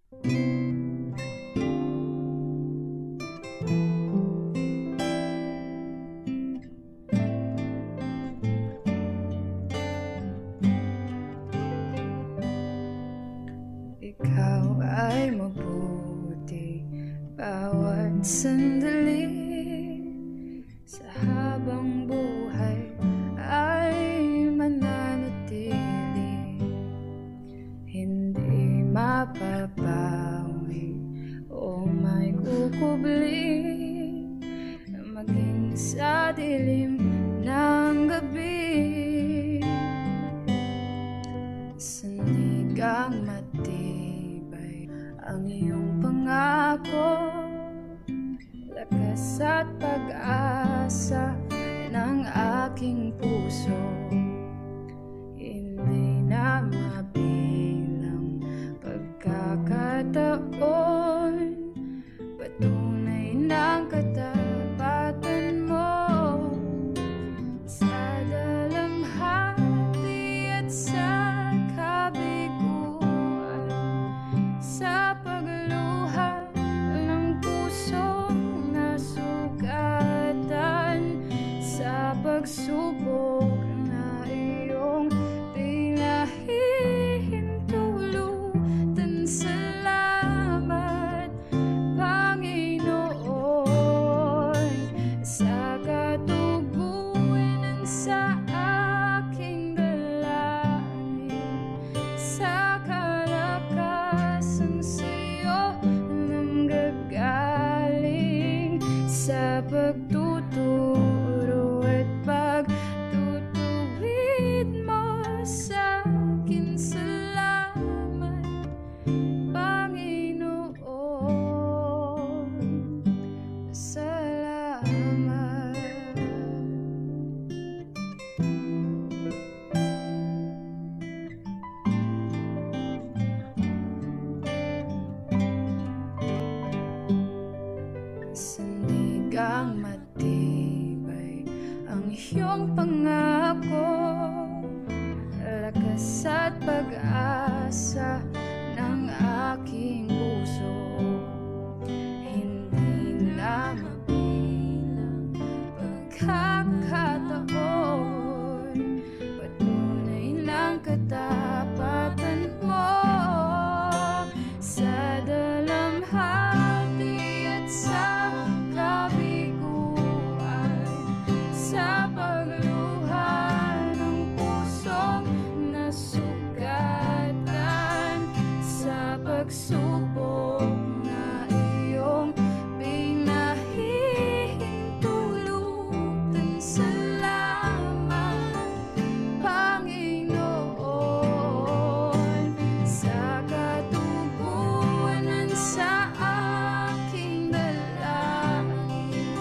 Ikaw ay mabuti bawat sandali, sa habang buhay ay mananatili. Hindi mapapawi o may kukubli, maging sa dilim ng gabi. Sanigang matibay ang iyong pangako, lakas at pag-asa ng aking puso. Hindi na mabilang pagkakataon, patunay ng katapatan mo. Sa dalamhati at sa kabiguan, sa pagluha ng pusong nasugatan, sa pagsubok na iyong pinahihintulutan. Salamat, Panginoon, sa katugunan sa aking dalangin, sa kalakasan sa'yo nanggagaling, sa pagtuturo at pagtutuwid mo sa akin. Salamat, Panginoon, salamat. Sanigang matibay ang iyong pangako, lakas at pag-asa ng aking puso. Hindi na mabilang pagkakataon, patunay ng katapatan mo. Sa dalamhati at sa kabiguan, sa pagluha ng pusong nasugatan, sa pagsubok na iyong pinahihintulutan. Salamat, Panginoon, sa katugunan sa aking dalangin,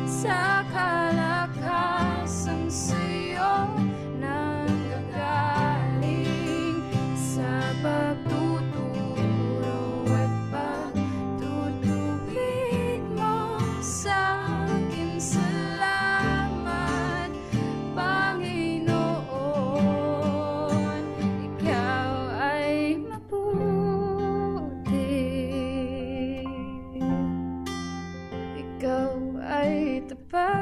sa kalakasan sa'yo nanggagaling, sa pagtuturo at pagtutuwid mo sa akin. Salamat, Panginoon, ikaw ay mabuti, ikaw ay tapat.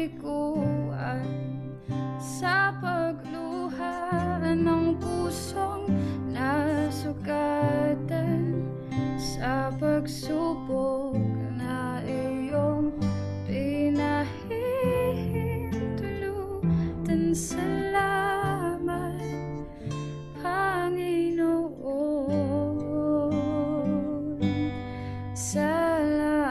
kalikuan sa pagluha ng pusong nasugatan sa pagsubok na iyong pinahihintulutan. Salamat, Panginoon, salamat.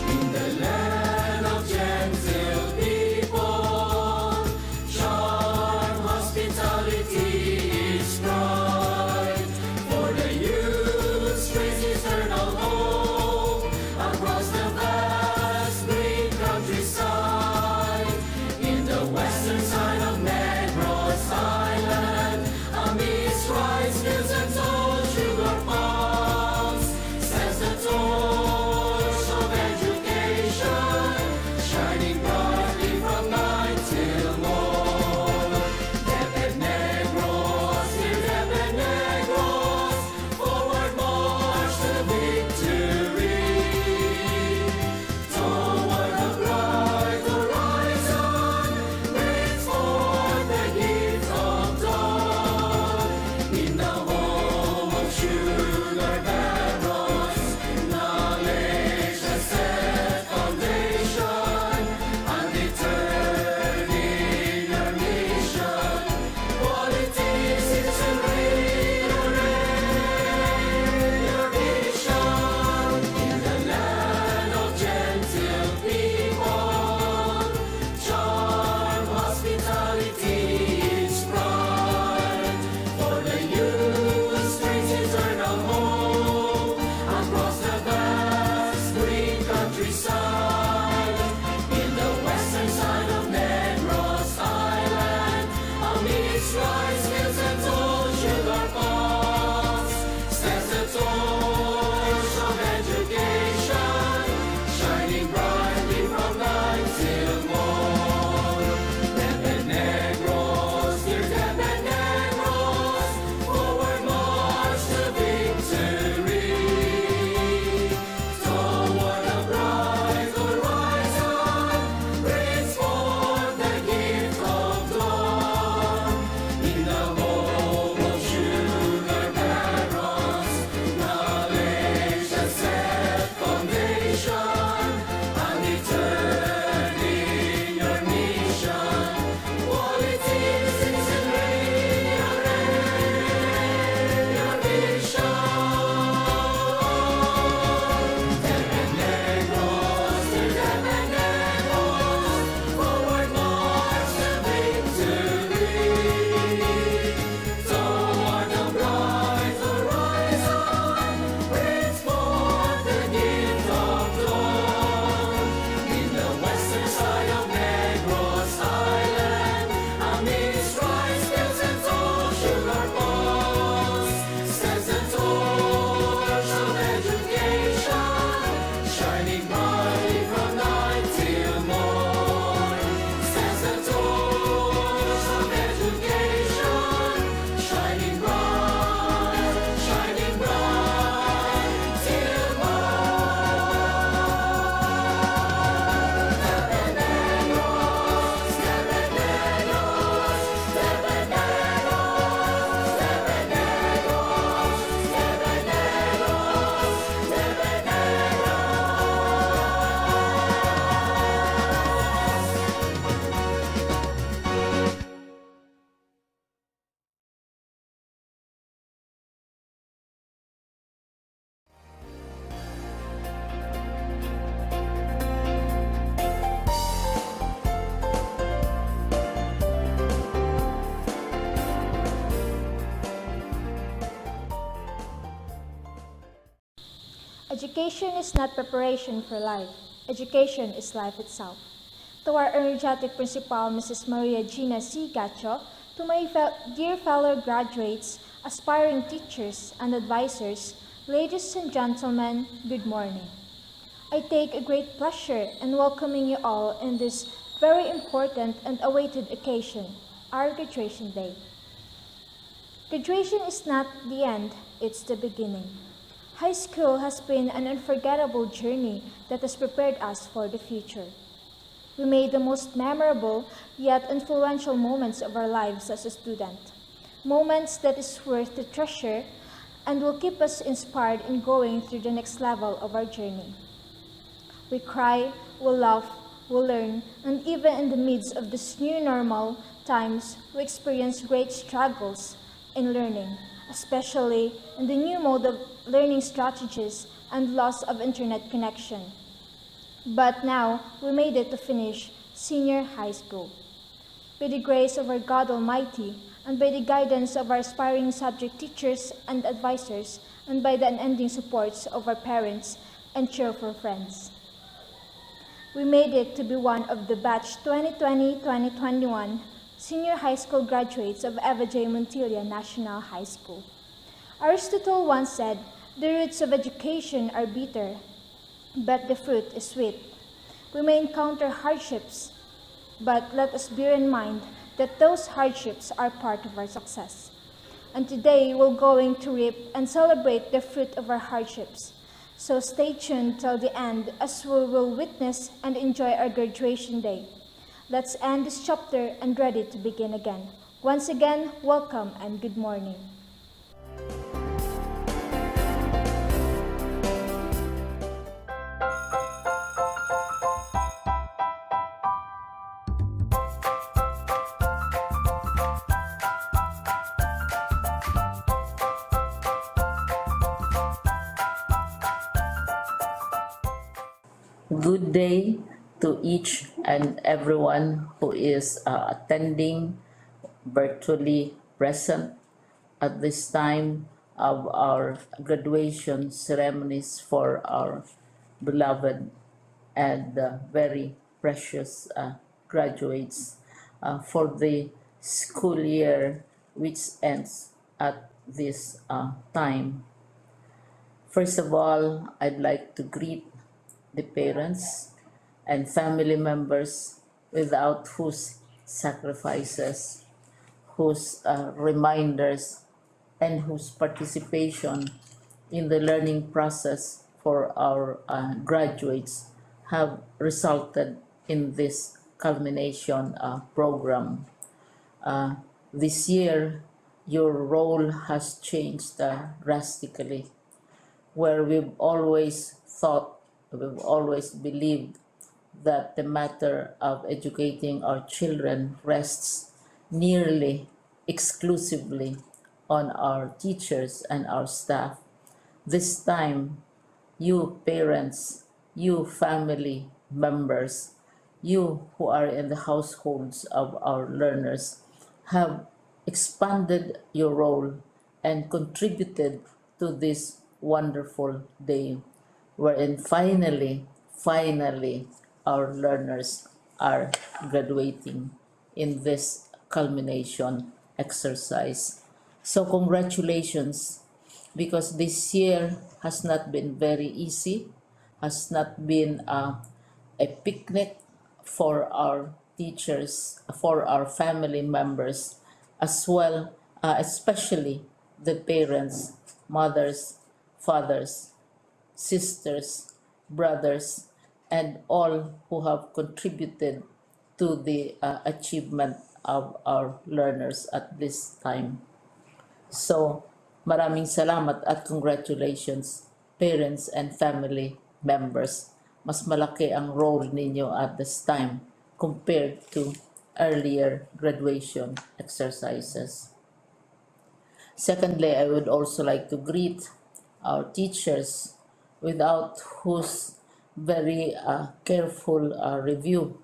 In the land of gentle people. Education is not preparation for life. Education is life itself. To our energetic principal, Mrs. Maria Gina C. Gacho, to my dear fellow graduates, aspiring teachers, and advisors, ladies and gentlemen, good morning. I take a great pleasure in welcoming you all in this very important and awaited occasion, our graduation day. Graduation is not the end, it's the beginning. High school has been an unforgettable journey that has prepared us for the future. We made the most memorable yet influential moments of our lives as a student. Moments that is worth to treasure and will keep us inspired in going through the next level of our journey. We cry, we laugh, we learn, and even in the midst of this new normal times, we experience great struggles in learning, especially in the new mode of learning strategies and loss of internet connection. But now, we made it to finish senior high school. By the grace of our God Almighty, and by the guidance of our aspiring subject teachers and advisors, and by the unending supports of our parents and cheerful friends. We made it to be one of the batch 2020-2021 senior high school graduates of Eva J. Montilla National High School. Aristotle once said, "The roots of education are bitter, but the fruit is sweet." We may encounter hardships, but let us bear in mind that those hardships are part of our success. And today we're going to reap and celebrate the fruit of our hardships. So stay tuned till the end as we will witness and enjoy our graduation day. Let's end this chapter and ready to begin again. Once again, welcome and good morning. Good day to each and everyone who is attending virtually present at this time of our graduation ceremonies for our beloved and very precious graduates for the school year which ends at this time. First of all, I'd like to greet the parents and family members without whose sacrifices, whose reminders, and whose participation in the learning process for our graduates have resulted in this culmination program. This year, your role has changed drastically, where we've always believed that the matter of educating our children rests nearly exclusively on our teachers and our staff. This time, you parents, you family members, you who are in the households of our learners have expanded your role and contributed to this wonderful day wherein finally, our learners are graduating in this culmination exercise. So congratulations, because this year has not been very easy, has not been a picnic for our teachers, for our family members, as well, especially the parents, mothers, fathers, sisters, brothers, and all who have contributed to the achievement of our learners at this time. So, maraming salamat at congratulations, parents and family members. Mas malaki ang role ninyo at this time compared to earlier graduation exercises. Secondly, I would also like to greet our teachers, without whose very careful review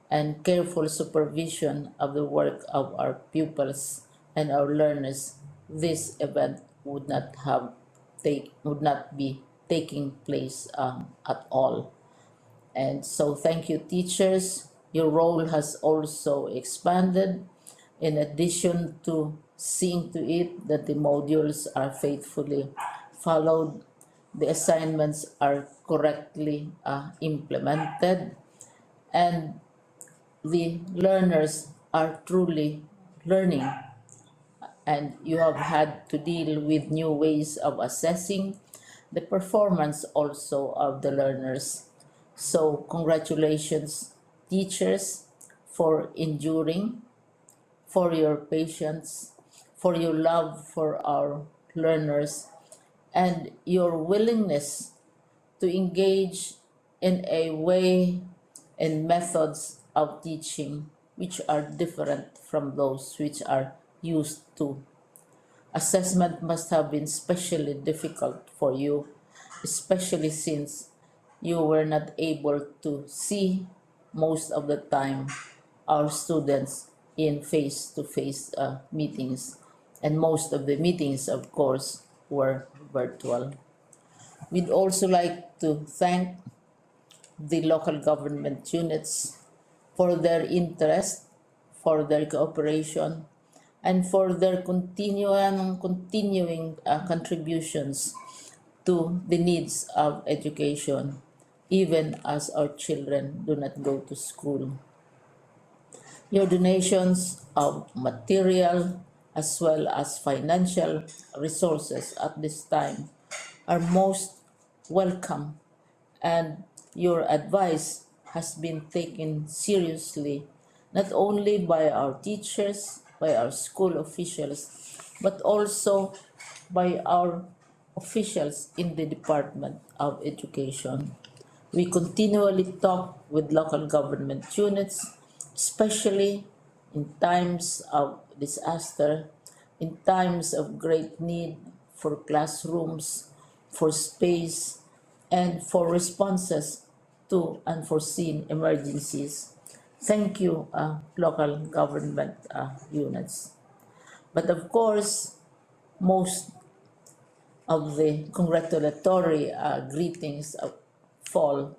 and careful supervision of the work of our pupils and our learners, this event would not be taking place at all. And so, thank you, teachers. Your role has also expanded. In addition to seeing to it that the modules are faithfully followed, the assignments are correctly implemented, and the learners are truly learning, and you have had to deal with new ways of assessing the performance also of the learners. So, congratulations, teachers, for enduring, for your patience, for your love for our learners, and your willingness to engage in a way and methods of teaching which are different from those which are used to. Assessment must have been especially difficult for you, especially since you were not able to see most of the time our students in face to face meetings, and most of the meetings, of course, were virtual. We'd also like to thank the local government units for their interest, for their cooperation, and for their continuing contributions to the needs of education, even as our children do not go to school. Your donations of material as well as financial resources at this time are most welcome, and your advice has been taken seriously not only by our teachers, by our school officials, but also by our officials in the Department of Education. We continually talk with local government units, especially in times of disaster, in times of great need for classrooms, for space, and for responses to unforeseen emergencies. Thank you, local government units. But of course, most of the congratulatory greetings fall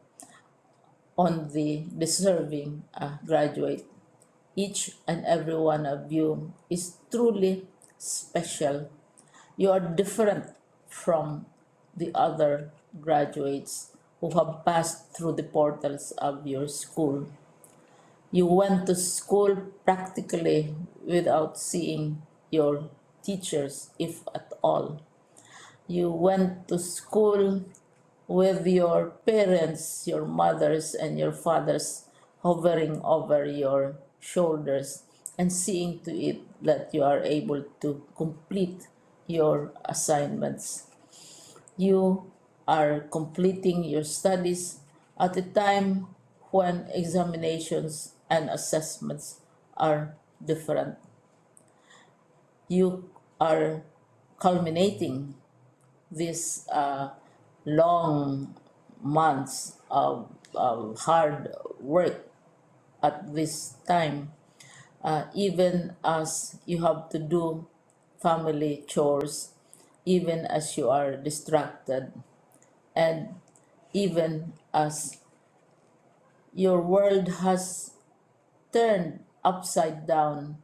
on the deserving graduate. Each and every one of you is truly special. You are different from the other graduates who have passed through the portals of your school. You went to school practically without seeing your teachers, if at all. You went to school with your parents, your mothers, and your fathers hovering over your shoulders and seeing to it that you are able to complete your assignments. You are completing your studies at a time when examinations and assessments are different. You are culminating these long months of hard work at this time, even as you have to do family chores, even as you are distracted, and even as your world has turned upside down,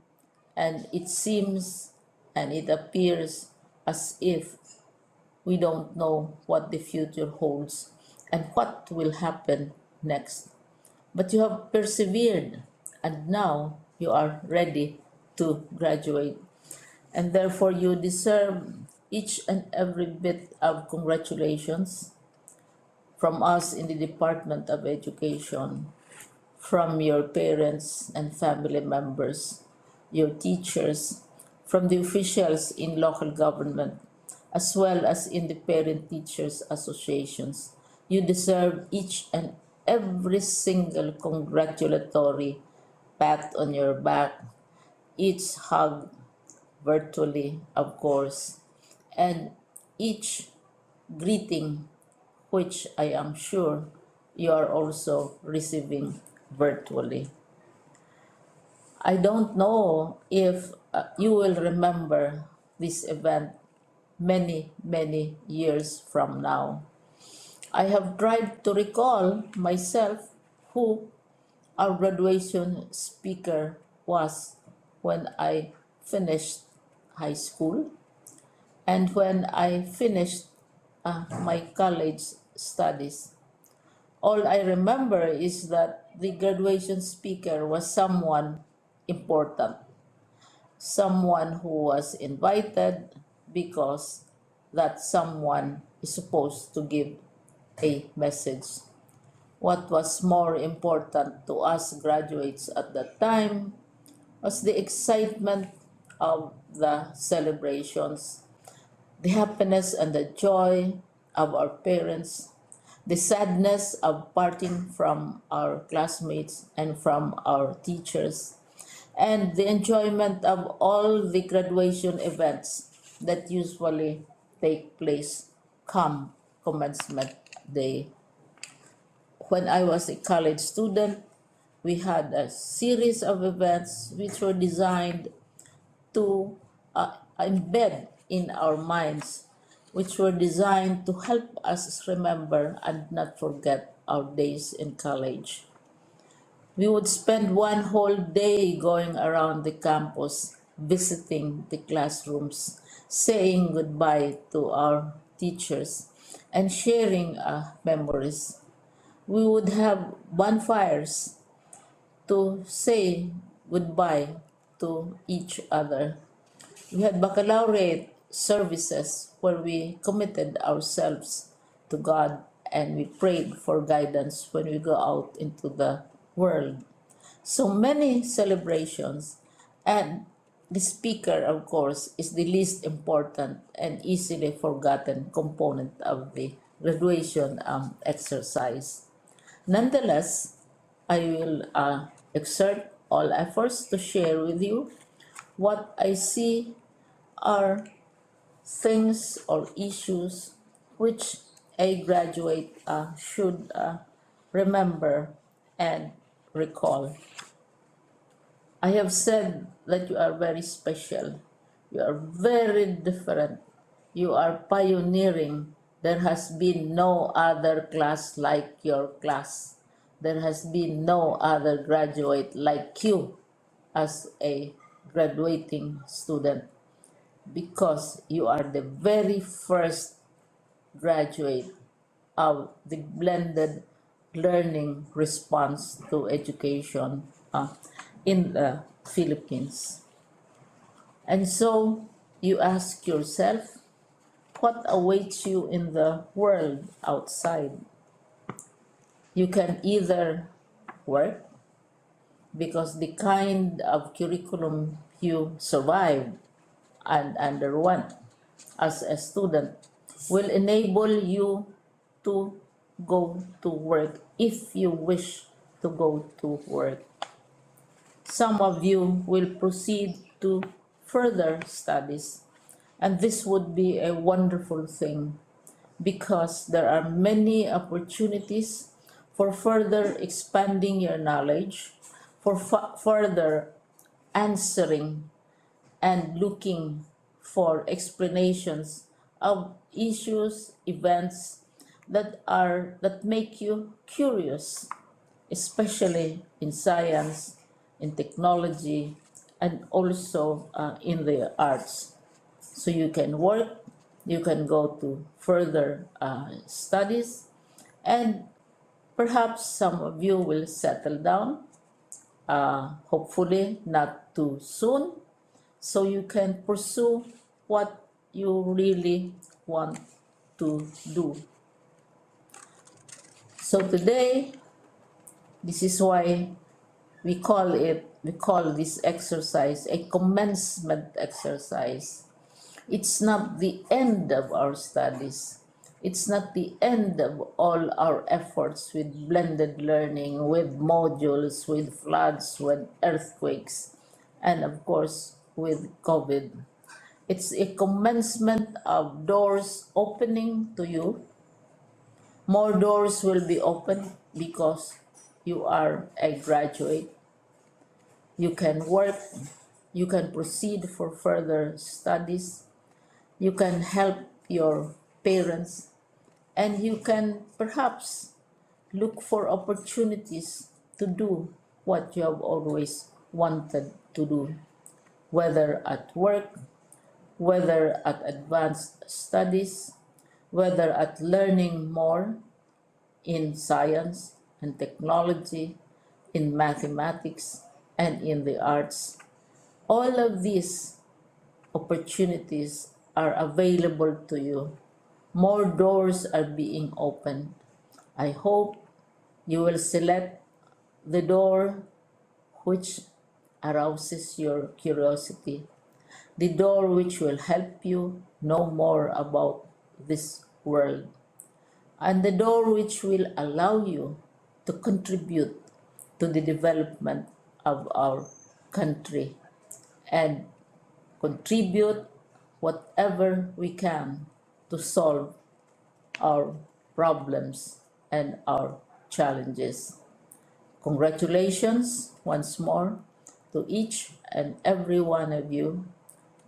and it seems and it appears as if we don't know what the future holds and what will happen next. But you have persevered, and now you are ready to graduate. And therefore, you deserve each and every bit of congratulations from us in the Department of Education, from your parents and family members, your teachers, from the officials in local government, as well as in the parent teachers associations. You deserve each and every single congratulatory pat on your back, each hug virtually, of course, and each greeting, which I am sure you are also receiving virtually. I don't know if you will remember this event many, many years from now. I have tried to recall myself who our graduation speaker was when I finished high school and when I finished my college studies. All I remember is that the graduation speaker was someone important, someone who was invited because that someone is supposed to give a message. What was more important to us graduates at that time was the excitement of the celebrations, the happiness and the joy of our parents, the sadness of parting from our classmates and from our teachers, and the enjoyment of all the graduation events that usually take place come commencement day. When I was a college student, we had a series of events which were designed to embed in our minds, which were designed to help us remember and not forget our days in college. We would spend one whole day going around the campus, visiting the classrooms, saying goodbye to our teachers, and sharing memories. We would have bonfires to say goodbye to each other. We had baccalaureate services where we committed ourselves to God and we prayed for guidance when we go out into the world. So many celebrations, and the speaker, of course, is the least important and easily forgotten component of the graduation exercise. Nonetheless, I will exert all efforts to share with you what I see are things or issues which a graduate should remember and recall. I have said that you are very special. You are very different. You are pioneering. There has been no other class like your class. There has been no other graduate like you as a graduating student because you are the very first graduate of the blended learning response to education in the Philippines. And so you ask yourself, what awaits you in the world outside? You can either work because the kind of curriculum you survived and underwent as a student will enable you to go to work if you wish to go to work. Some of you will proceed to further studies, and this would be a wonderful thing because there are many opportunities for further expanding your knowledge, for further answering and looking for explanations of issues, events that make you curious, especially in science, in technology, and also in the arts. So you can work, you can go to further studies, and perhaps some of you will settle down, hopefully not too soon, so you can pursue what you really want to do. So today, this is why we call this exercise a commencement exercise. It's not the end of our studies. It's not the end of all our efforts with blended learning, with modules, with floods, with earthquakes, and of course with COVID. It's a commencement of doors opening to you. More doors will be opened because you are a graduate. You can work, you can proceed for further studies, you can help your parents, and you can perhaps look for opportunities to do what you have always wanted to do, whether at work, whether at advanced studies, whether at learning more in science and technology, in mathematics, and in the arts. All of these opportunities are available to you. More doors are being opened. I hope you will select the door which arouses your curiosity, the door which will help you know more about this world, and the door which will allow you to contribute to the development of our country and contribute whatever we can to solve our problems and our challenges. Congratulations once more to each and every one of you.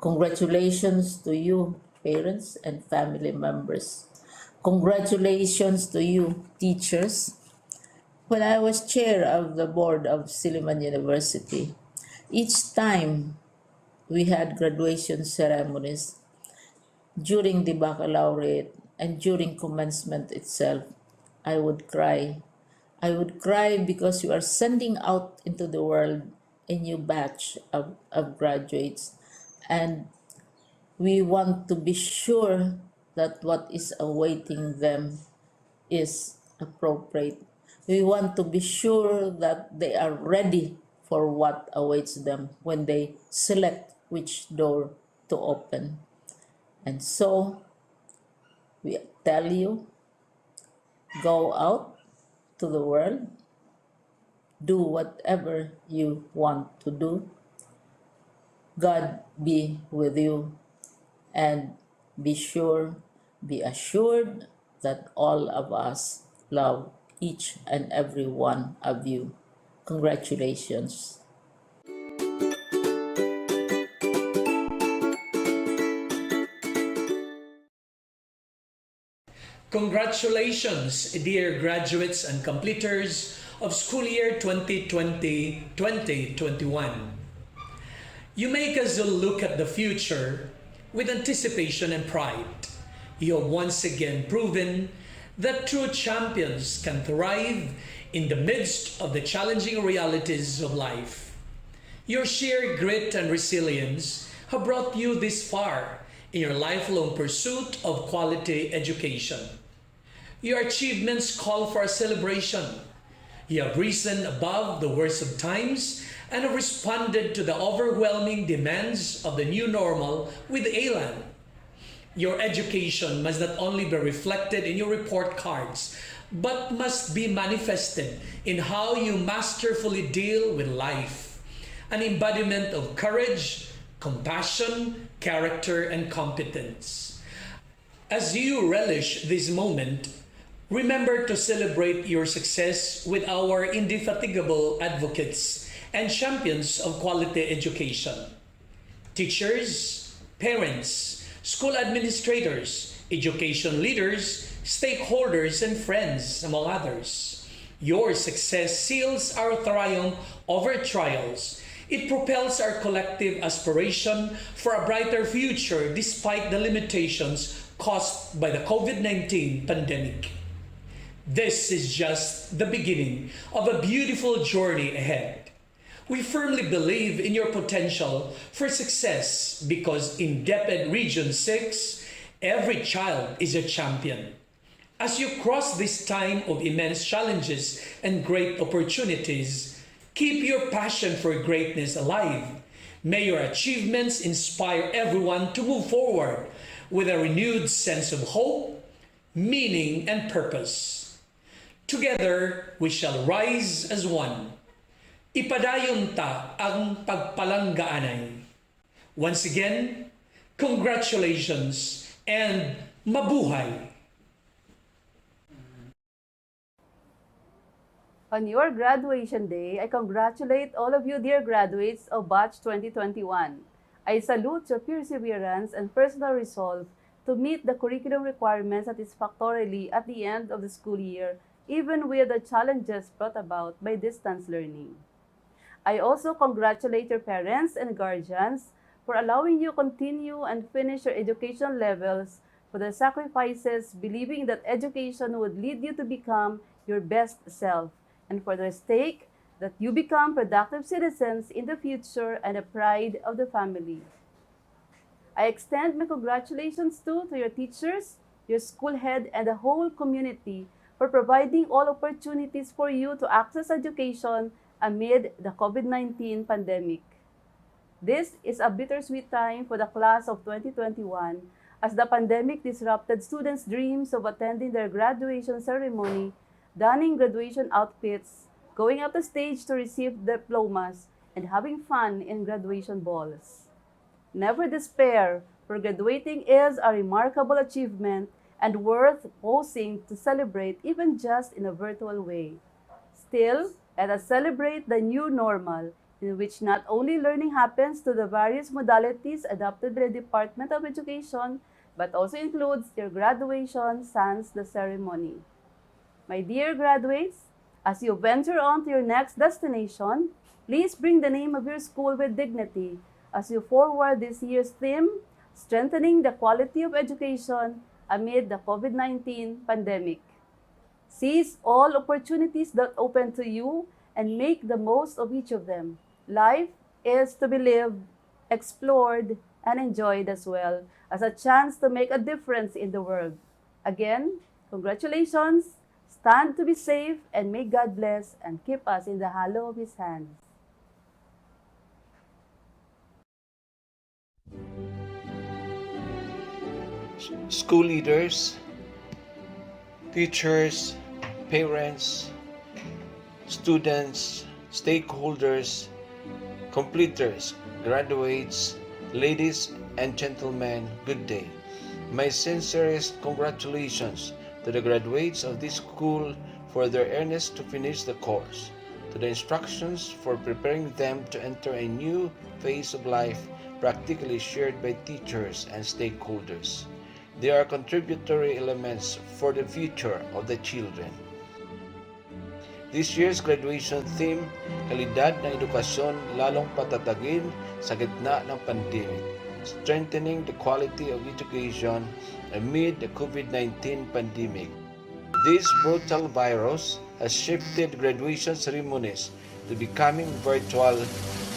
Congratulations to you, parents and family members. Congratulations to you, teachers. When I was chair of the board of Silliman University, each time we had graduation ceremonies during the baccalaureate and during commencement itself, I would cry. I would cry because you are sending out into the world a new batch of graduates, and we want to be sure that what is awaiting them is appropriate. We want to be sure that they are ready for what awaits them when they select which door to open. And so we tell you, go out to the world, do whatever you want to do. God be with you, and be sure, be assured that all of us love each and every one of you. Congratulations. Congratulations, dear graduates and completers of school year 2020-2021. You make us look at the future with anticipation and pride. You have once again proven that true champions can thrive in the midst of the challenging realities of life. Your sheer grit and resilience have brought you this far in your lifelong pursuit of quality education. Your achievements call for a celebration. You have risen above the worst of times and have responded to the overwhelming demands of the new normal with elan. Your education must not only be reflected in your report cards, but must be manifested in how you masterfully deal with life. An embodiment of courage, compassion, character, and competence. As you relish this moment, remember to celebrate your success with our indefatigable advocates and champions of quality education. Teachers, parents, school administrators, education leaders, stakeholders, and friends, among others. Your success seals our triumph over trials. It propels our collective aspiration for a brighter future despite the limitations caused by the COVID-19 pandemic. This is just the beginning of a beautiful journey ahead. We firmly believe in your potential for success because in DepEd Region 6, every child is a champion. As you cross this time of immense challenges and great opportunities, keep your passion for greatness alive. May your achievements inspire everyone to move forward with a renewed sense of hope, meaning, and purpose. Together, we shall rise as one. Ipadayon ta ang pagpalanggaanay. Once again, congratulations and mabuhay! On your graduation day, I congratulate all of you dear graduates of Batch 2021. I salute your perseverance and personal resolve to meet the curriculum requirements satisfactorily at the end of the school year, even with the challenges brought about by distance learning. I also congratulate your parents and guardians for allowing you continue and finish your education levels, for the sacrifices, believing that education would lead you to become your best self, and for the stake that you become productive citizens in the future and the pride of the family. I extend my congratulations too to your teachers, your school head, and the whole community for providing all opportunities for you to access education amid the COVID-19 pandemic. This is a bittersweet time for the class of 2021 as the pandemic disrupted students' dreams of attending their graduation ceremony, donning graduation outfits, going up the stage to receive diplomas, and having fun in graduation balls. Never despair, for graduating is a remarkable achievement and worth pausing to celebrate even just in a virtual way. Still, let us celebrate the new normal, in which not only learning happens to the various modalities adopted by the Department of Education, but also includes your graduation sans the ceremony. My dear graduates, as you venture on to your next destination, please bring the name of your school with dignity as you forward this year's theme, Strengthening the Quality of Education amid the COVID-19 pandemic. Seize all opportunities that open to you and make the most of each of them. Life is to be lived, explored, and enjoyed as well as a chance to make a difference in the world. Again, congratulations, stand to be safe, and may God bless and keep us in the hollow of His hands. School leaders, teachers, parents, students, stakeholders, completers, graduates, ladies and gentlemen, good day. My sincerest congratulations to the graduates of this school for their earnest to finish the course, to the instructions for preparing them to enter a new phase of life practically shared by teachers and stakeholders. They are contributory elements for the future of the children. This year's graduation theme, kalidad ng edukasyon lalong patatagin sa gitna ng pandemic, strengthening the quality of education amid the COVID-19 pandemic. This brutal virus has shifted graduation ceremonies to becoming virtual,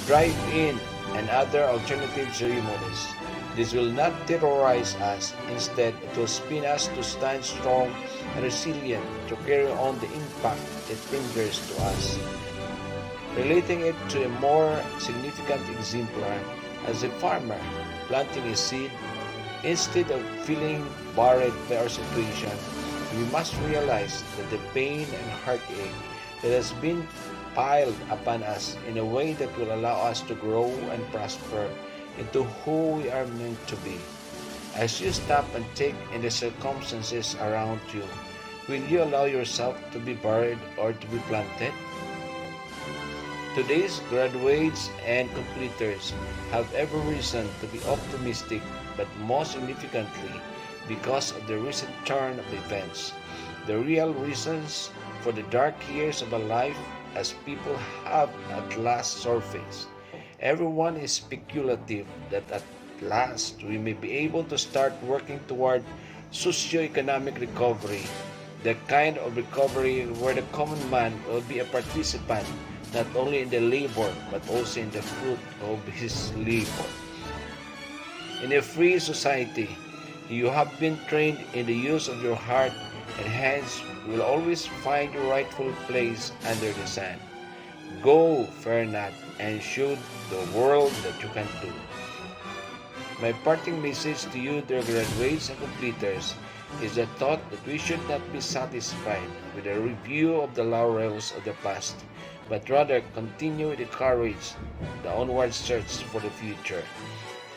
drive-in, and other alternative ceremonies. This will not terrorize us. Instead, it will spin us to stand strong and resilient to carry on the impact it brings to us. Relating it to a more significant exemplar, as a farmer planting a seed, instead of feeling worried by our situation, we must realize that the pain and heartache that has been piled upon us in a way that will allow us to grow and prosper into who we are meant to be. As you stop and take in the circumstances around you, will you allow yourself to be buried or to be planted? Today's graduates and completers have every reason to be optimistic, but most significantly, because of the recent turn of events, the real reasons for the dark years of a life as people have at last surfaced. Everyone is speculative that at last we may be able to start working toward socio-economic recovery, the kind of recovery where the common man will be a participant not only in the labor but also in the fruit of his labor. In a free society, you have been trained in the use of your heart, and hence you will always find your rightful place under the sun. Go, fear not, and show the world that you can do. My parting message to you, dear graduates and completers, is the thought that we should not be satisfied with a review of the laurels of the past, but rather continue with the courage, the onward search for the future.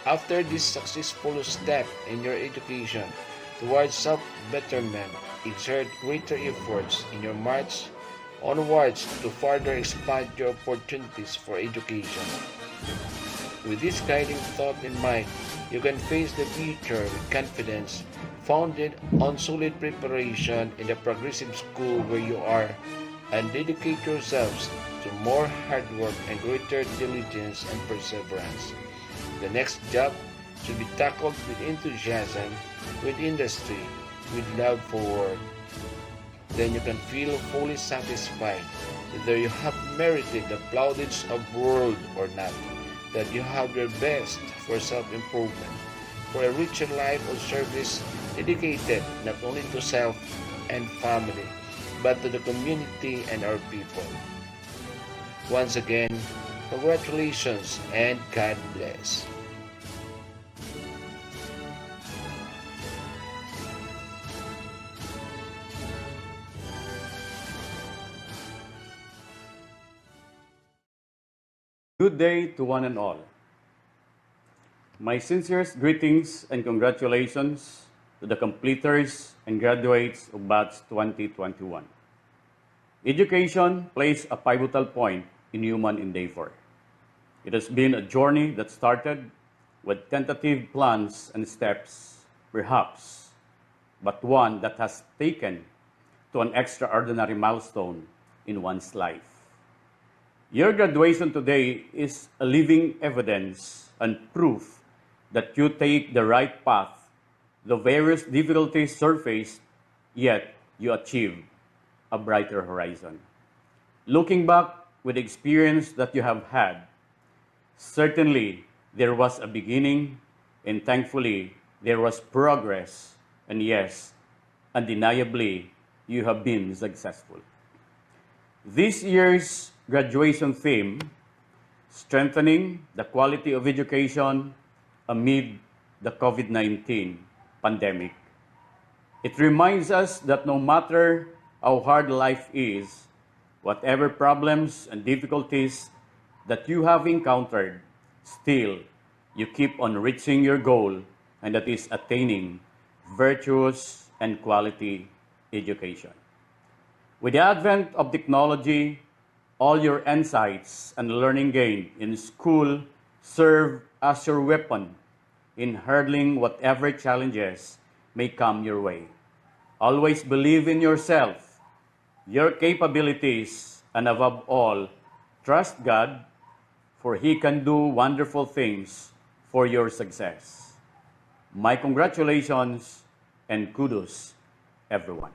After this successful step in your education towards self-betterment, exert greater efforts in your march onwards to further expand your opportunities for education. With this guiding thought in mind, you can face the future with confidence, founded on solid preparation in the progressive school where you are, and dedicate yourselves to more hard work and greater diligence and perseverance. The next job should be tackled with enthusiasm, with industry, with love for work. Then you can feel fully satisfied whether you have merited the plaudits of world or not, that you have your best for self-improvement, for a richer life of service dedicated not only to self and family, but to the community and our people. Once again, congratulations and God bless. Good day to one and all. My sincerest greetings and congratulations to the completers and graduates of Batch 2021. Education plays a pivotal point in human endeavor. It has been a journey that started with tentative plans and steps, perhaps, but one that has taken to an extraordinary milestone in one's life. Your graduation today is a living evidence and proof that you take the right path, the various difficulties surfaced, yet you achieved a brighter horizon. Looking back with the experience that you have had, certainly there was a beginning, and thankfully there was progress, and yes, undeniably you have been successful. This year's graduation theme, strengthening the quality of education amid the COVID-19 pandemic. It reminds us that no matter how hard life is, whatever problems and difficulties that you have encountered, still you keep on reaching your goal, and that is attaining virtuous and quality education. With the advent of technology, all your insights and learning gained in school serve as your weapon in hurdling whatever challenges may come your way. Always believe in yourself, your capabilities, and above all, trust God, for He can do wonderful things for your success. My congratulations and kudos, everyone.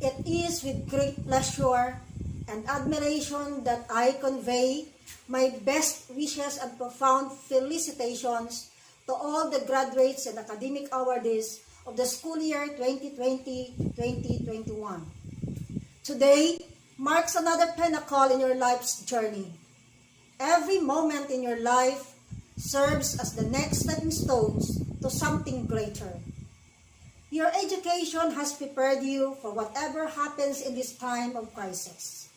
It is with great pleasure and admiration that I convey my best wishes and profound felicitations to all the graduates and academic awardees of the school year 2020-2021. Today marks another pinnacle in your life's journey. Every moment in your life serves as the next stepping stones to something greater. Your education has prepared you for whatever happens in this time of crisis.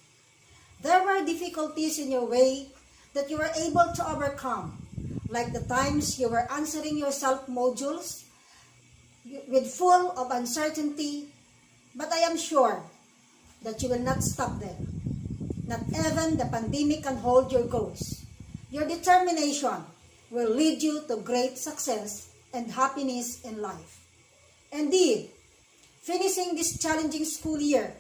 There were difficulties in your way that you were able to overcome, like the times you were answering your self-modules with full of uncertainty, but I am sure that you will not stop there. Not even the pandemic can hold your goals. Your determination will lead you to great success and happiness in life. Indeed, finishing this challenging school year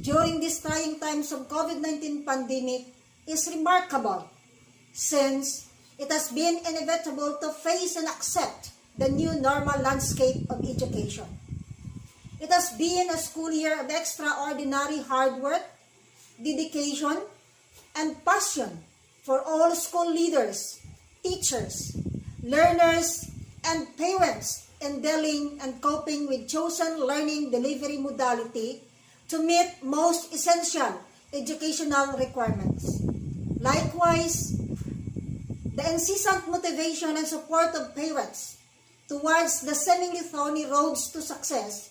during these trying times of COVID-19 pandemic is remarkable, since it has been inevitable to face and accept the new normal landscape of education. It has been a school year of extraordinary hard work, dedication, and passion for all school leaders, teachers, learners, and parents in dealing and coping with chosen learning delivery modality to meet most essential educational requirements. Likewise, the incessant motivation and support of parents towards the seemingly thorny roads to success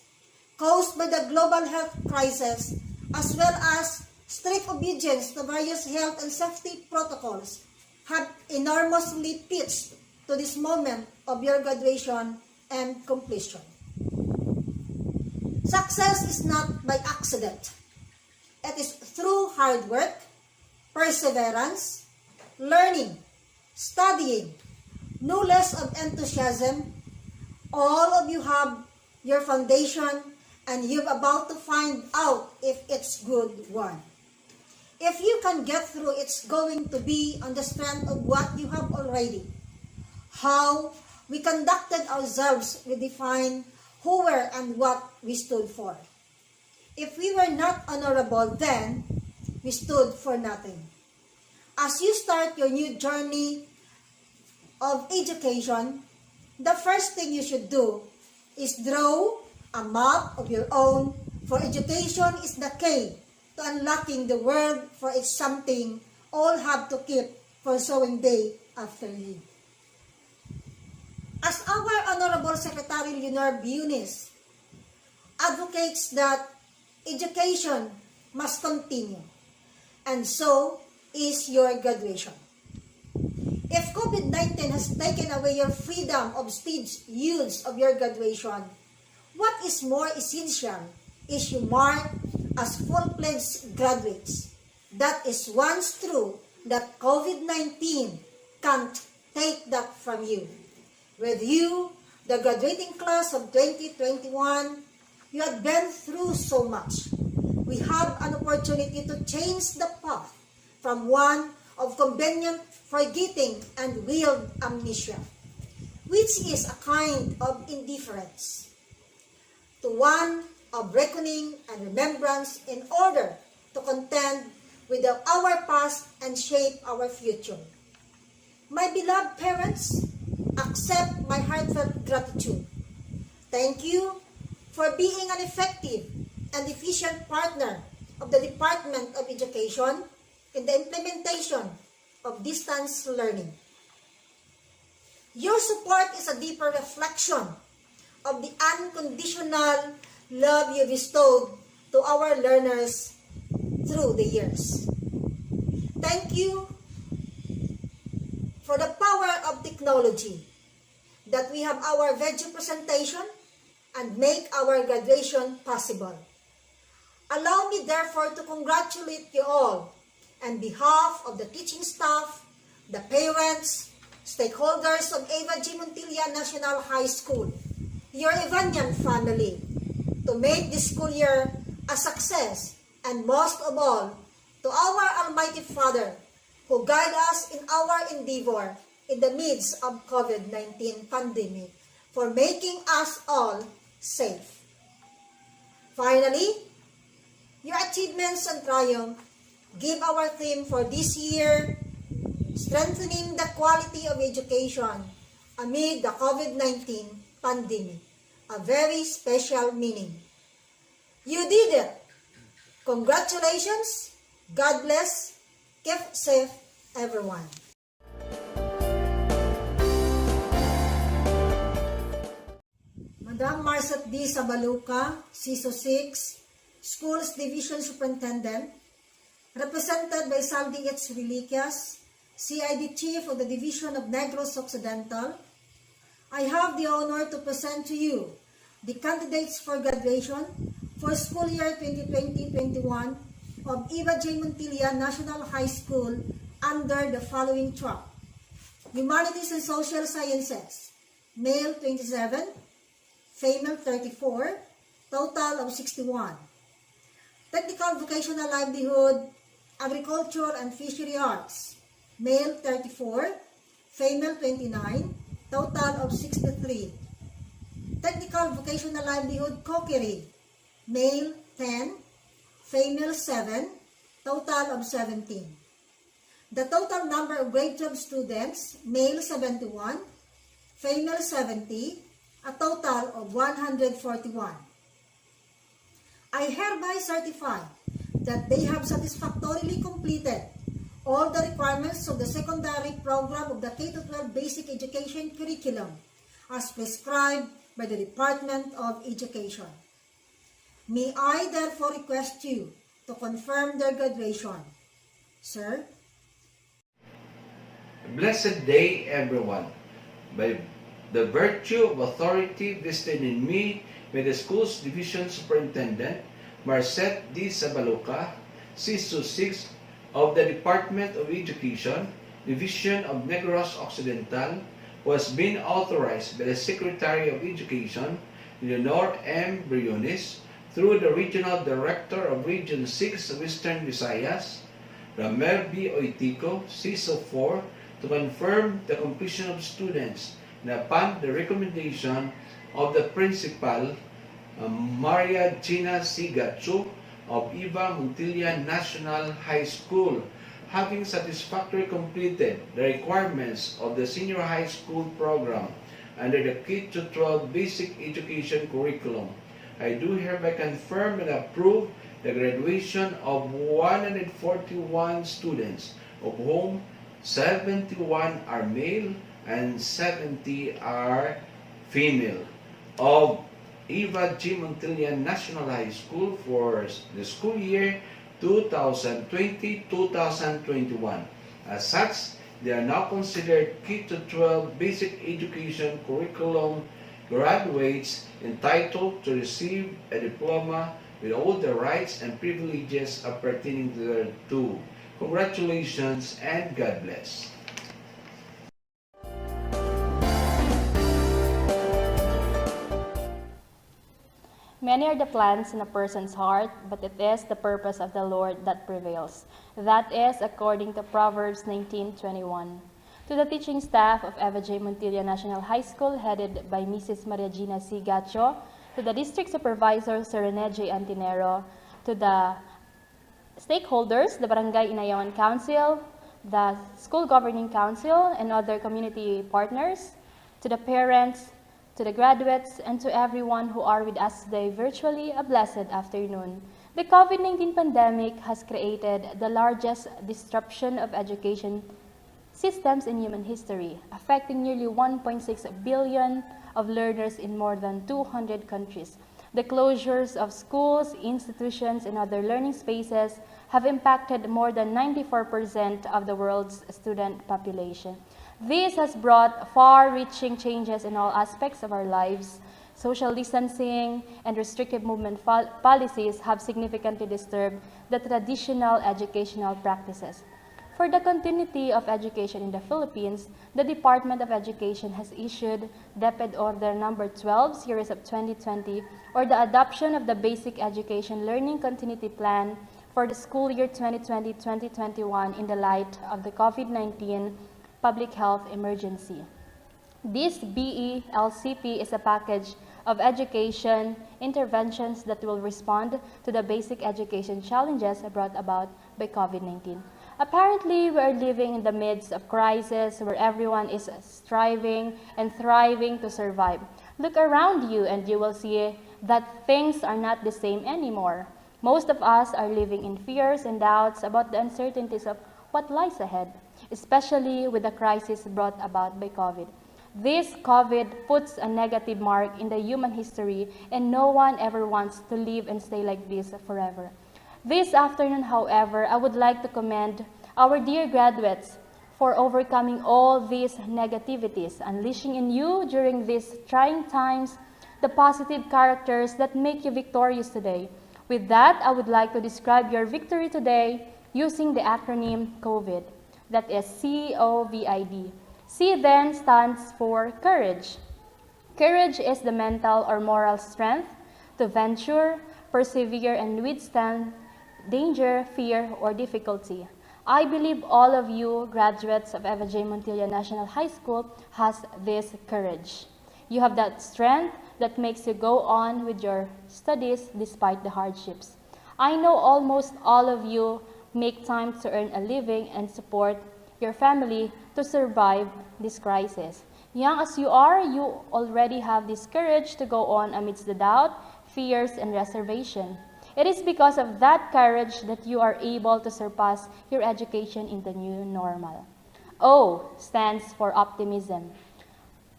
caused by the global health crisis, as well as strict obedience to various health and safety protocols, have enormously pitched to this moment of your graduation and completion. Success is not by accident. It is through hard work, perseverance, learning, studying, no less of enthusiasm. All of you have your foundation and you're about to find out if it's good one. If you can get through, it's going to be on the strength of what you have already. How we conducted ourselves, we define who were and what we stood for. If we were not honorable, then we stood for nothing. As you start your new journey of education, the first thing you should do is draw a map of your own, for education is the key to unlocking the world, for it's something all have to keep pursuing day after day. As our Honorable Secretary Leonor Bunis advocates that education must continue, and so is your graduation. If COVID-19 has taken away your freedom of stage use of your graduation, what is more essential is you mark as full-fledged graduates. That is once true that COVID-19 can't take that from you. With you, the graduating class of 2021, you have been through so much. We have an opportunity to change the path from one of convenient forgetting and wild amnesia, which is a kind of indifference, to one of reckoning and remembrance in order to contend with our past and shape our future. My beloved parents, accept my heartfelt gratitude. Thank you for being an effective and efficient partner of the Department of Education in the implementation of distance learning. Your support is a deeper reflection of the unconditional love you bestowed to our learners through the years. Thank you for the power of technology that we have our video presentation and make our graduation possible. Allow me therefore to congratulate you all on behalf of the teaching staff, the parents, stakeholders of Eva G. Montilla National High School, your Evanian family, to make this school year a success, and most of all, to our Almighty Father, who guide us in our endeavor in the midst of COVID-19 pandemic, for making us all safe. Finally, your achievements and triumph give our theme for this year, strengthening the quality of education amid the COVID-19 pandemic, a very special meaning. You did it! Congratulations! God bless! Keep safe, everyone! Madam Marcet D. Sabaluca, CISO 6, Schools Division Superintendent, represented by Saldi H. Reliquias, CID Chief of the Division of Negros Occidental, I have the honor to present to you the candidates for graduation for school year 2020-21 of Eva J. Montilla National High School under the following track: Humanities and Social Sciences, male 27, female 34, total of 61. Technical Vocational Livelihood, Agriculture and Fishery Arts, male 34, female 29, total of 63. Technical Vocational Livelihood, Cookery, male 10, female 7, total of 17. The total number of grade 12 students, male 71, female 70, a total of 141. I hereby certify that they have satisfactorily completed all the requirements of the secondary program of the K-12 Basic Education Curriculum as prescribed by the Department of Education. May I therefore request you to confirm their graduation. Sir? Blessed day, everyone. By the virtue of authority vested in me by the Schools Division Superintendent, Marcet D. Sabaluca, CISO 6 of the Department of Education, Division of Negros Occidental, who has been authorized by the Secretary of Education, Leonor M. Briones, through the Regional Director of Region 6 Western Visayas, Ramel B. Oitico, CISO 4, to confirm the completion of students and upon the recommendation of the Principal, Maria Gina C. Gacho of Iva Montilla National High School, having satisfactorily completed the requirements of the senior high school program under the K-12 basic education curriculum. I do hereby confirm and approve the graduation of 141 students, of whom 71 are male and 70 are female, of Eva G. Montilla National High School for the school year 2020-2021. As such, they are now considered K-12 basic education curriculum graduates entitled to receive a diploma with all the rights and privileges appertaining thereto. Congratulations and God bless. Many are the plans in a person's heart, but it is the purpose of the Lord that prevails. That is according to Proverbs 19:21. To the teaching staff of Eva J. Montilla National High School, headed by Mrs. Maria Gina C. Gacho, to the district supervisor, Sir Rene J. Antinero, to the stakeholders, the Barangay Inayawan Council, the School Governing Council, and other community partners, to the parents, to the graduates, and to everyone who are with us today virtually, a blessed afternoon. The COVID-19 pandemic has created the largest disruption of education systems in human history, affecting nearly 1.6 billion of learners in more than 200 countries. The closures of schools, institutions, and other learning spaces have impacted more than 94% of the world's student population. This has brought far-reaching changes in all aspects of our lives. Social distancing and restrictive movement policies have significantly disturbed the traditional educational practices. For the continuity of education in the Philippines, the Department of Education has issued DepEd Order Number 12, Series of 2020, or the adoption of the Basic Education Learning Continuity Plan for the school year 2020-2021 in the light of the COVID-19 public health emergency. This BELCP is a package of education interventions that will respond to the basic education challenges brought about by COVID-19. Apparently, we are living in the midst of crisis where everyone is striving and thriving to survive. Look around you and you will see that things are not the same anymore. Most of us are living in fears and doubts about the uncertainties of what lies ahead, especially with the crisis brought about by COVID. This COVID puts a negative mark in the human history, and no one ever wants to live and stay like this forever. This afternoon, however, I would like to commend our dear graduates for overcoming all these negativities, unleashing in you during these trying times the positive characters that make you victorious today. With that, I would like to describe your victory today using the acronym COVID, that is COVID. C then stands for courage. Courage is the mental or moral strength to venture, persevere, and withstand danger, fear, or difficulty. I believe all of you graduates of Eva J. Montilla National High School has this courage. You have that strength that makes you go on with your studies despite the hardships. I know almost all of you make time to earn a living and support your family to survive this crisis. Young as you are, you already have this courage to go on amidst the doubt, fears, and reservation. It is because of that courage that you are able to surpass your education in the new normal. O stands for optimism.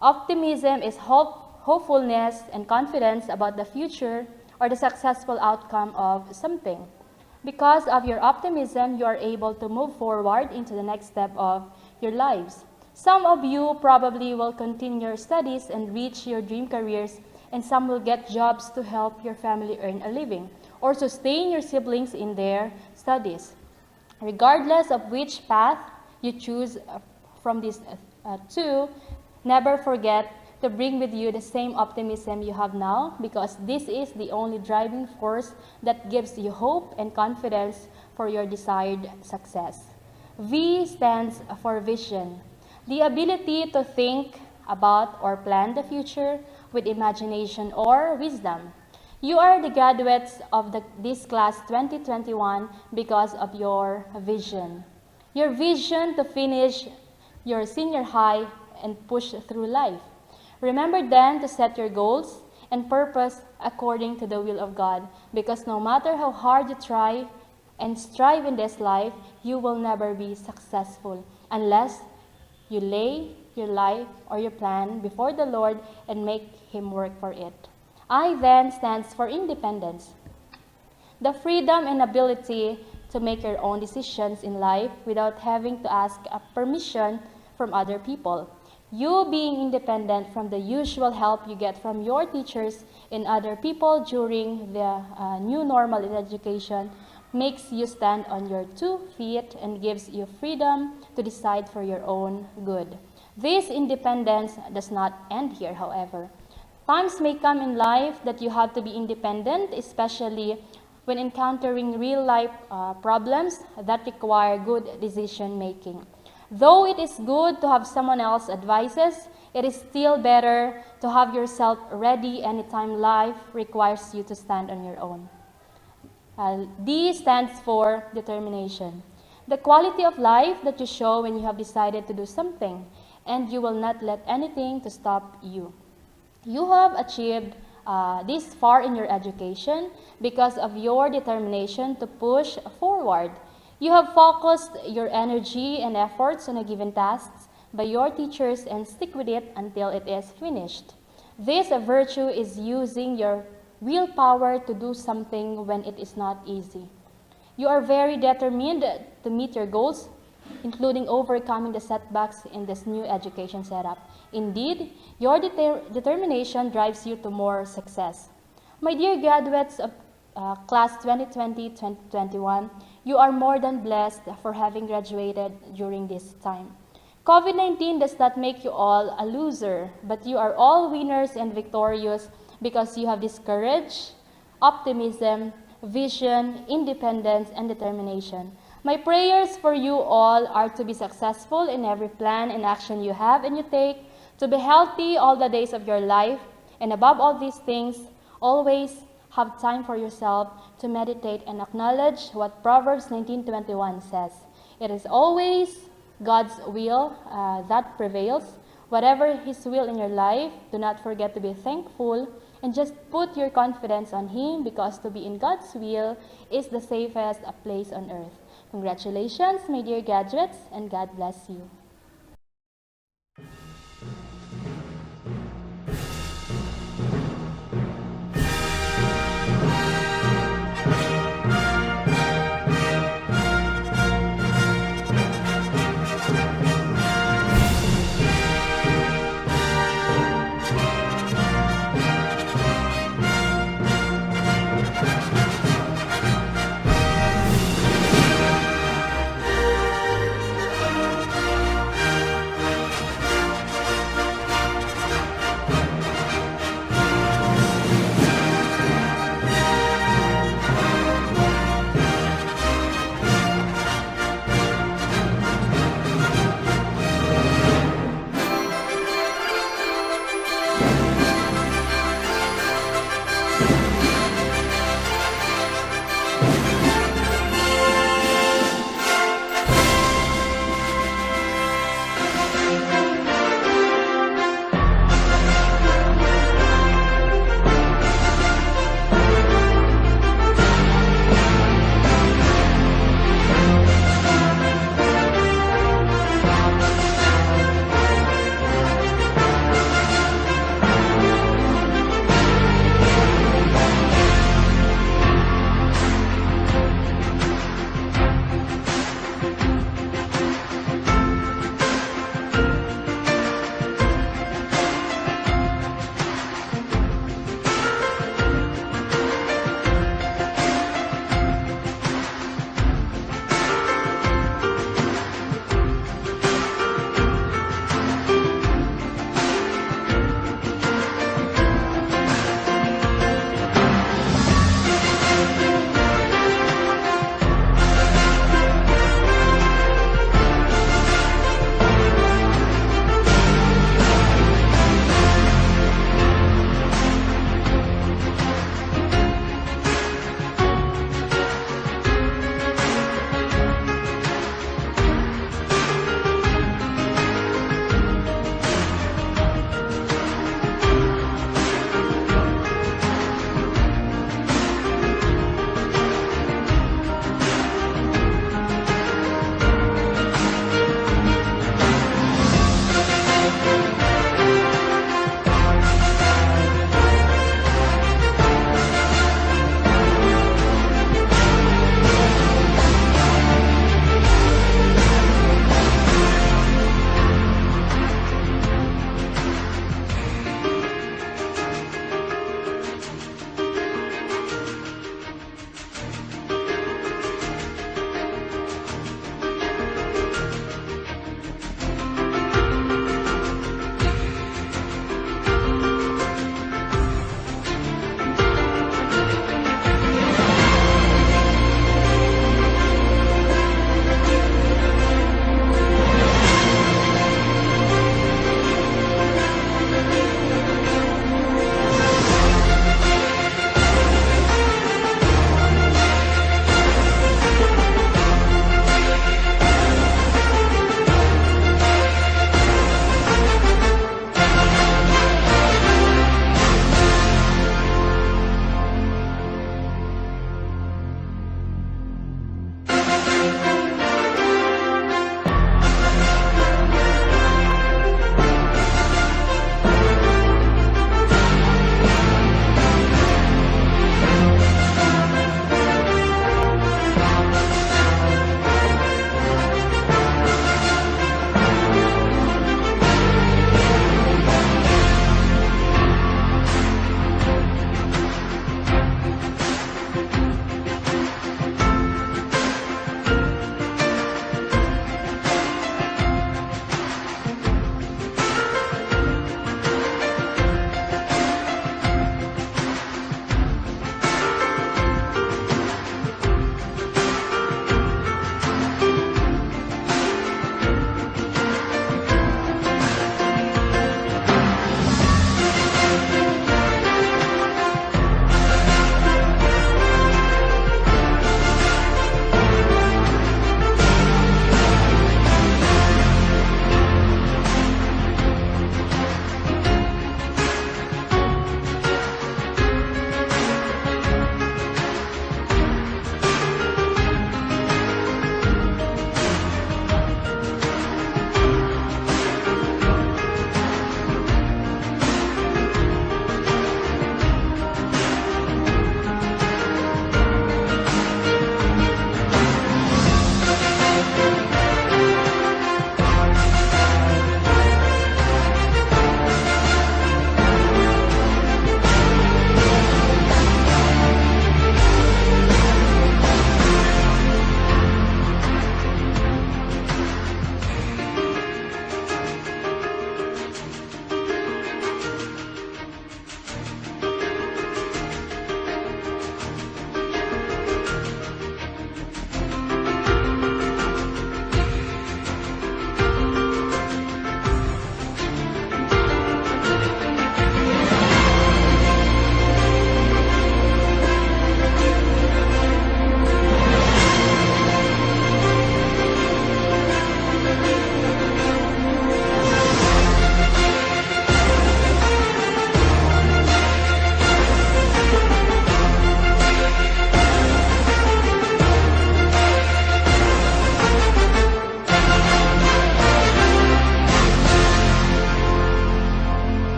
Optimism is hopefulness and confidence about the future or the successful outcome of something. Because of your optimism, you are able to move forward into the next step of your lives. Some of you probably will continue your studies and reach your dream careers, and some will get jobs to help your family earn a living or sustain your siblings in their studies. Regardless of which path you choose from these two, never forget to bring with you the same optimism you have now, because this is the only driving force that gives you hope and confidence for your desired success. V stands for vision, the ability to think about or plan the future with imagination or wisdom. You are the graduates of this class 2021 because of your vision. Your vision to finish your senior high and push through life. Remember then to set your goals and purpose according to the will of God, because no matter how hard you try and strive in this life, you will never be successful unless you lay your life or your plan before the Lord and make Him work for it. I then stands for independence, the freedom and ability to make your own decisions in life without having to ask a permission from other people. You being independent from the usual help you get from your teachers and other people during the new normal in education makes you stand on your 2 feet and gives you freedom to decide for your own good. This independence does not end here, however. Times may come in life that you have to be independent, especially when encountering real-life problems that require good decision-making. Though it is good to have someone else's advices, it is still better to have yourself ready anytime life requires you to stand on your own. D stands for determination, the quality of life that you show when you have decided to do something, and you will not let anything to stop you. You have achieved this far in your education because of your determination to push forward. You have focused your energy and efforts on a given task by your teachers and stick with it until it is finished. This virtue is using your willpower to do something when it is not easy. You are very determined to meet your goals, including overcoming the setbacks in this new education setup. Indeed, your determination drives you to more success. My dear graduates of class 2020-2021, you are more than blessed for having graduated during this time. COVID-19 does not make you all a loser, but you are all winners and victorious because you have this courage, optimism, vision, independence, and determination. My prayers for you all are to be successful in every plan and action you have and you take, to be healthy all the days of your life, and above all these things, always have time for yourself to meditate and acknowledge what Proverbs 19:21 says. It is always God's will that prevails. Whatever His will in your life, do not forget to be thankful and just put your confidence on Him, because to be in God's will is the safest place on earth. Congratulations, my dear graduates, and God bless you.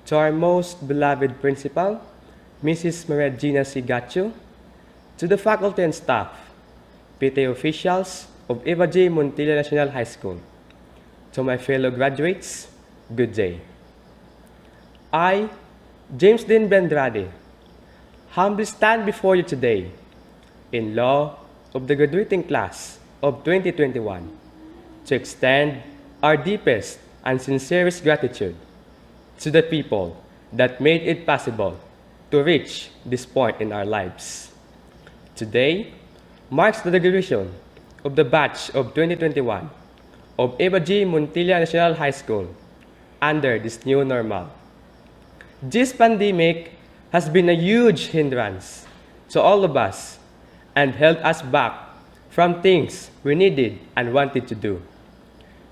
To our most beloved principal, Mrs. Maria C. Gacho, to the faculty and staff, PTA officials of Eva J. Montilla National High School, to my fellow graduates, good day. I, James Dean Bendrade, humbly stand before you today in law of the graduating class of 2021 to extend our deepest and sincerest gratitude to the people that made it possible to reach this point in our lives. Today marks the graduation of the batch of 2021 of Eva G. Montilla National High School under this new normal. This pandemic has been a huge hindrance to all of us and held us back from things we needed and wanted to do.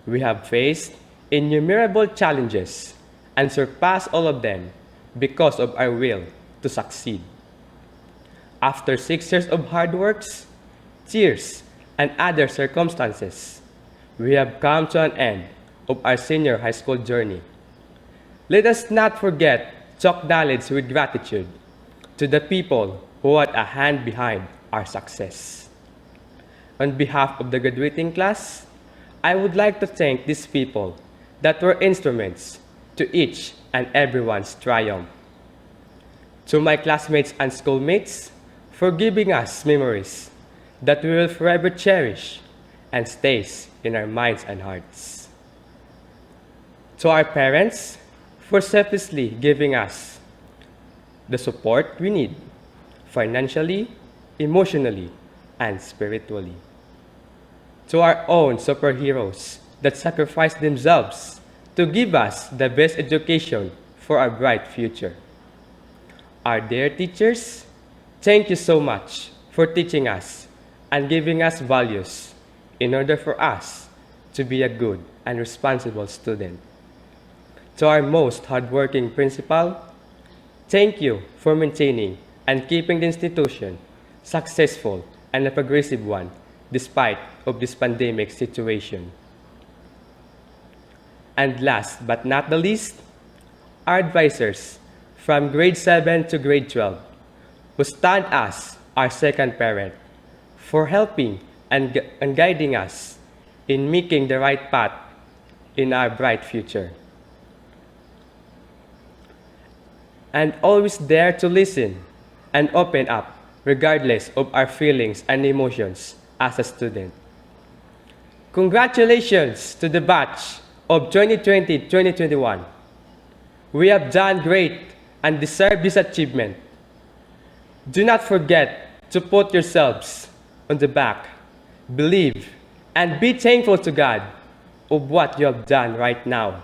We have faced innumerable challenges and surpassed all of them because of our will to succeed. After 6 years of hard works, tears, and other circumstances, we have come to an end of our senior high school journey. Let us not forget to acknowledge with gratitude to the people who had a hand behind our success. On behalf of the graduating class, I would like to thank these people that were instruments to each and everyone's triumph. To my classmates and schoolmates for giving us memories that we will forever cherish and stays in our minds and hearts. To our parents for selflessly giving us the support we need financially, emotionally, and spiritually. To our own superheroes that sacrificed themselves to give us the best education for our bright future. Our dear teachers, thank you so much for teaching us and giving us values in order for us to be a good and responsible student. To our most hardworking principal, thank you for maintaining and keeping the institution successful and a progressive one despite of this pandemic situation. And last but not the least, our advisors from grade 7 to grade 12 who stand as our second parent for helping and guiding us in making the right path in our bright future. And always there to listen and open up regardless of our feelings and emotions as a student. Congratulations to the batch of 2020-2021. We have done great and deserve this achievement. Do not forget to put yourselves on the back, believe, and be thankful to God of what you have done right now.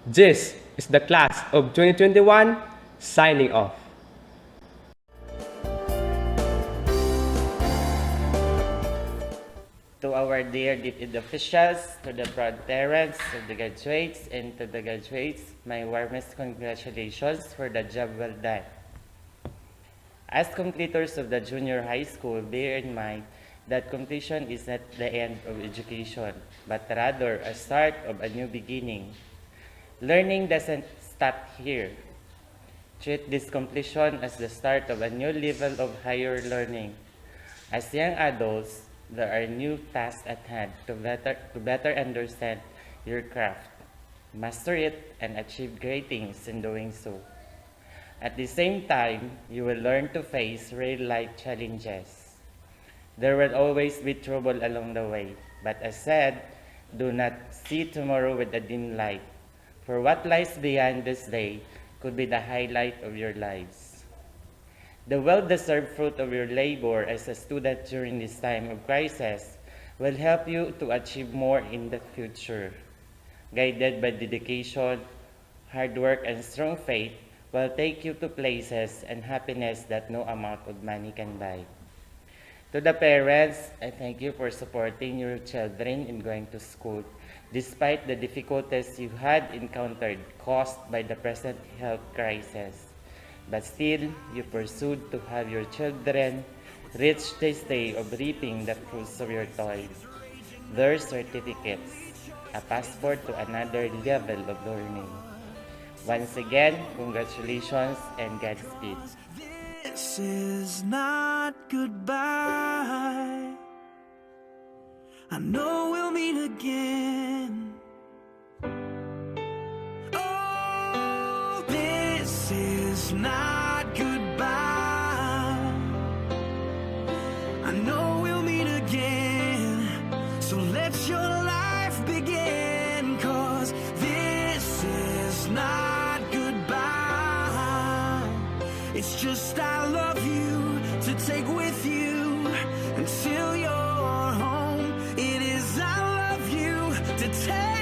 This is the class of 2021 signing off. To our dear DepEd officials, to the proud parents of the graduates, and to the graduates, my warmest congratulations for the job well done. As completers of the junior high school, bear in mind that completion is not the end of education, but rather a start of a new beginning. Learning doesn't stop here. Treat this completion as the start of a new level of higher learning. As young adults, there are new tasks at hand to better understand your craft, master it, and achieve great things in doing so. At the same time, you will learn to face real-life challenges. There will always be trouble along the way, but as said, do not see tomorrow with a dim light, for what lies beyond this day could be the highlight of your lives. The well-deserved fruit of your labor as a student during this time of crisis will help you to achieve more in the future. Guided by dedication, hard work, and strong faith, will take you to places and happiness that no amount of money can buy. To the parents, I thank you for supporting your children in going to school, despite the difficulties you had encountered caused by the present health crisis. But still, you pursued to have your children reach this day of reaping the fruits of your toil, their certificates, a passport to another level of learning. Once again, congratulations and Godspeed. This is not goodbye. I know we'll meet again. Oh, this is not goodbye. I know we'll meet again. So let your life begin, 'cause this is not goodbye. It's just I love you to take with you until you're home. It is I love you to take